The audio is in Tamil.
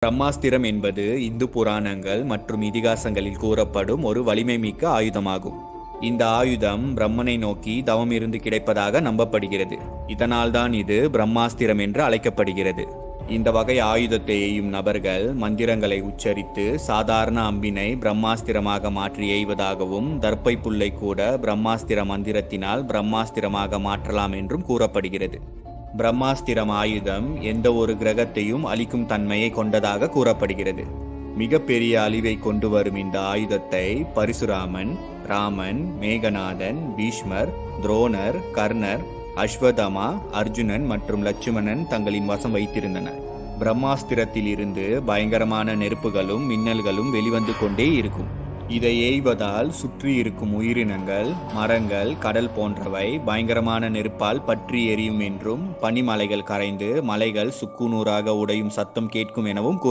பிரம்மாஸ்திரம் என்பது இந்து புராணங்கள் மற்றும் இதிகாசங்களில் கூறப்படும் ஒரு வலிமைமிக்க ஆயுதமாகும். இந்த ஆயுதம் பிரம்மனை நோக்கி தவம் இருந்து கிடைப்பதாக நம்பப்படுகிறது. இதனால்தான் இது பிரம்மாஸ்திரம் என்று அழைக்கப்படுகிறது. இந்த வகை ஆயுதத்தை எய்யும் நபர்கள் மந்திரங்களை உச்சரித்து சாதாரண அம்பினை பிரம்மாஸ்திரமாக மாற்றி எய்வதாகவும், தர்ப்பை புல்லை கூட பிரம்மாஸ்திர மந்திரத்தினால் பிரம்மாஸ்திரமாக மாற்றலாம் என்றும் கூறப்படுகிறது. பிரம்மாஸ்திரம் ஆயுதம் எந்த ஒரு கிரகத்தையும் அழிக்கும் தன்மையை கொண்டதாக கூறப்படுகிறது. மிக பெரிய அழிவை கொண்டு வரும் இந்த ஆயுதத்தை பரசுராமன், ராமன், மேகநாதன், பீஷ்மர், துரோணர், கர்ணர், அஸ்வதமா, அர்ஜுனன் மற்றும் லட்சுமணன் தங்களின் வசம் வைத்திருந்தனர். பிரம்மாஸ்திரத்தில் இருந்து பயங்கரமான நெருப்புகளும் மின்னல்களும் வெளிவந்து கொண்டே இருக்கும். இதை எய்வதால் சுற்றி இருக்கும் உயிரினங்கள், மரங்கள், கடல் போன்றவை பயங்கரமான நெருப்பால் பற்றி எரியும் என்றும், பனிமலைகள் கரைந்து மலைகள் சுக்குநூறாக உடையும் சத்தம் கேட்கும் எனவும் கூற